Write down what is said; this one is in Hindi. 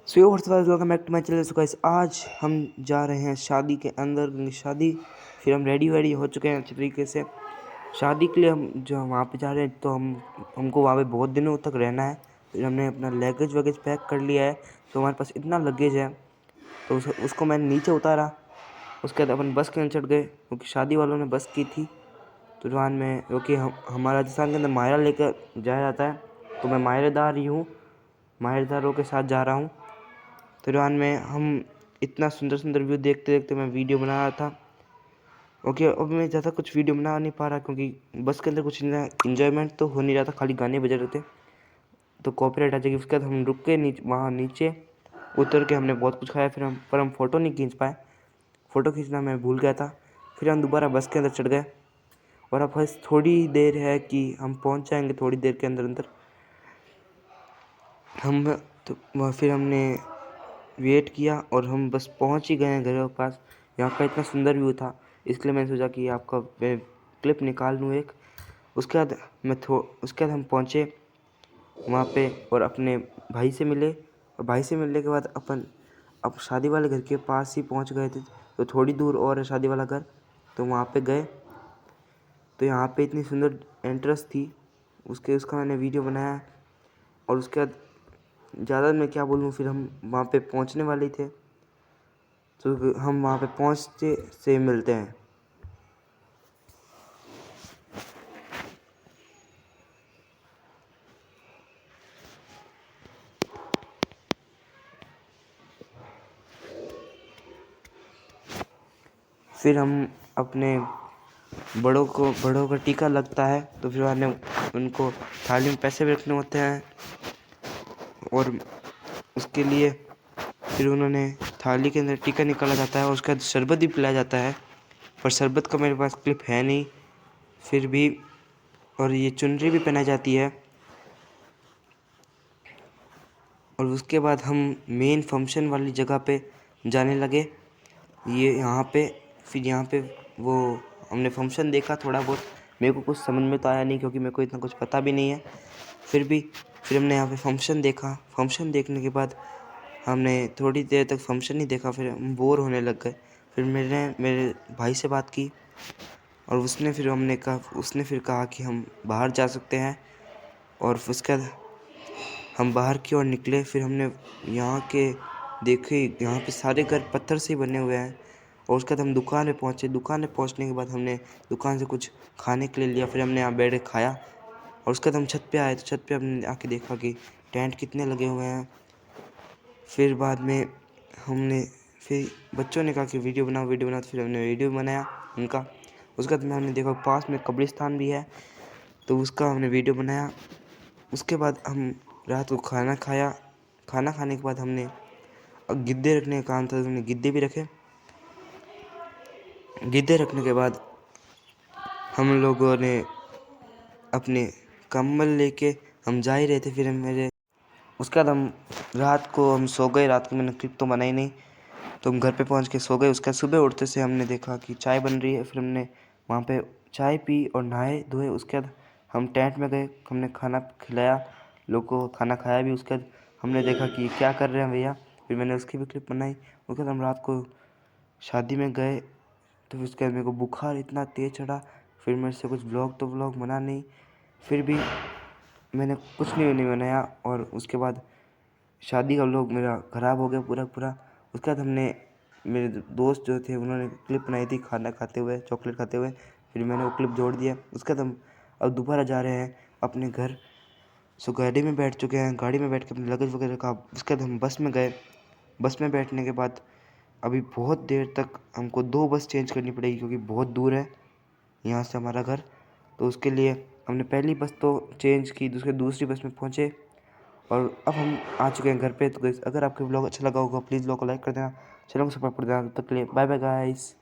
So what's up, welcome back to my channel. So guys, आज हम जा रहे हैं शादी के अंदर, क्योंकि शादी फिर हम रेडी हो चुके हैं अच्छी तरीके से शादी के लिए। हम जो वहाँ पे जा रहे हैं तो हमको वहाँ पे बहुत दिनों तक रहना है। फिर हमने अपना लगेज वगैज पैक कर लिया है। तो हमारे पास इतना लगेज है तो उसको मैंने नीचे उतारा। उसके बाद अपन बस के अंदर चढ़ गए, क्योंकि शादी वालों ने बस की थी तुरंत में, क्योंकि हमारा राजस्थान के अंदर मायरा लेकर जाया जाता है। तो मैं मायरेदार ही हूँ, मायरेदारों के साथ जा रहा हूँ। तुरंत में हम इतना सुंदर सुंदर व्यू देखते देखते मैं वीडियो बना रहा था। ओके, अब मैं ज़्यादा कुछ वीडियो बना नहीं पा रहा, क्योंकि बस के अंदर कुछ इंजॉयमेंट तो हो नहीं रहा था, खाली गाने बज रहे थे तो कॉपीराइट आ जाएगी। उसके बाद हम रुक के वहाँ नीचे उतर के हमने बहुत कुछ खाया। फिर हम फ़ोटो नहीं खींच पाए, फ़ोटो खींचना मैं भूल गया था। फिर हम दोबारा बस के अंदर चढ़ गए और अब बस थोड़ी देर है कि हम पहुँच जाएंगे, थोड़ी देर के अंदर अंदर हम। तो फिर हमने वेट किया और हम बस पहुंच ही गए हैं घर के पास। यहाँ का इतना सुंदर व्यू था, इसलिए मैंने सोचा कि आपका क्लिप निकाल लूँ एक। उसके बाद उसके बाद हम पहुँचे वहाँ पे और अपने भाई से मिले। और भाई से मिलने के बाद अब शादी वाले घर के पास ही पहुँच गए थे। तो थोड़ी दूर और है शादी वाला घर, तो वहाँ पे गए। तो यहाँ पे इतनी सुंदर एंट्रेंस थी, उसका मैंने वीडियो बनाया। और उसके बाद ज़्यादा मैं क्या बोलूँ, फिर हम वहाँ पे पहुँचने वाले ही थे, तो हम वहाँ पे पहुँचते से मिलते हैं। फिर हम अपने बड़ों का टीका लगता है, तो फिर हमने उनको थाली में पैसे भी रखने होते हैं। और उसके लिए फिर उन्होंने थाली के अंदर टीका निकाला जाता है और उसके बाद शरबत भी पिलाया जाता है। पर शरबत का मेरे पास क्लिप है नहीं फिर भी। और ये चुनरी भी पहनाई जाती है। और उसके बाद हम मेन फंक्शन वाली जगह पे जाने लगे। फिर यहाँ पे वो हमने फंक्शन देखा थोड़ा बहुत। मेरे को कुछ समझ में तो आया नहीं, क्योंकि मेरे को इतना कुछ पता भी नहीं है। फिर हमने यहाँ पे फंक्शन देखा। फंक्शन देखने के बाद हमने थोड़ी देर तक फंक्शन ही देखा, फिर हम बोर होने लग गए। फिर मेरे भाई से बात की और उसने फिर कहा कि हम बाहर जा सकते हैं। और उसके बाद हम बाहर की ओर निकले। फिर हमने यहाँ के देखे, यहाँ पे सारे घर पत्थर से ही बने हुए हैं। और उसके बाद हम दुकान पे पहुँचे। दुकान पे पहुँचने के बाद हमने दुकान से कुछ खाने के लिए लिया। फिर हमने यहाँ बैठ के खाया और उसके बाद हम छत पे आए। तो छत पे हमने आके देखा कि टेंट कितने लगे हुए हैं। फिर बाद में फिर बच्चों ने कहा कि वीडियो बनाओ। तो फिर हमने वीडियो बनाया उनका। उसके बाद में हमने देखा पास में कब्रिस्तान भी है, तो उसका हमने वीडियो बनाया। उसके बाद हम रात को खाना खाया। खाना खाने के बाद हमने गिद्दे रखने का काम था, तो हमने गिद्दे भी रखे। गिद्दे रखने के बाद हम लोगों ने अपने कंबल लेके हम जा ही रहे थे। उसके बाद रात को हम सो गए। रात को मैंने क्लिप तो बनाई नहीं, तो हम घर पे पहुंच के सो गए। उसके बाद सुबह उठते से हमने देखा कि चाय बन रही है। फिर हमने वहाँ पे चाय पी और नहाए धोए। उसके बाद हम टेंट में गए, हमने खाना खिलाया, लोगों को खाना खाया भी। उसके बाद हमने देखा कि क्या कर रहे हैं भैया, फिर मैंने उसकी भी क्लिप बनाई। उसके बाद हम रात को शादी में गए। तो उसके बाद मेरे को बुखार इतना तेज़ चढ़ा, फिर मेरे से कुछ व्लॉग बना नहीं। फिर भी मैंने कुछ नहीं बनाया। और उसके बाद शादी का व्लॉग मेरा ख़राब हो गया पूरा। उसके बाद मेरे दोस्त जो थे उन्होंने क्लिप बनाई थी खाना खाते हुए, चॉकलेट खाते हुए। फिर मैंने वो क्लिप जोड़ दिया। उसके बाद हम अब दोबारा जा रहे हैं अपने घर। सो गाड़ी में बैठ चुके हैं, गाड़ी में बैठ के अपने लगेज वगैरह का। उसके बाद हम बस में गए। बस में बैठने के बाद अभी बहुत देर तक हमको 2 बस चेंज करनी पड़ेगी, क्योंकि बहुत दूर है यहाँ से हमारा घर। तो उसके लिए हमने पहली बस तो चेंज की, दूसरी बस में पहुँचे और अब हम आ चुके हैं घर पे। तो अगर आपको ब्लॉग अच्छा लगा होगा प्लीज़ ब्लॉग को लाइक कर देना, चैनल को सपोर्ट कर देना। तब तक के लिए बाय बाय गाइस।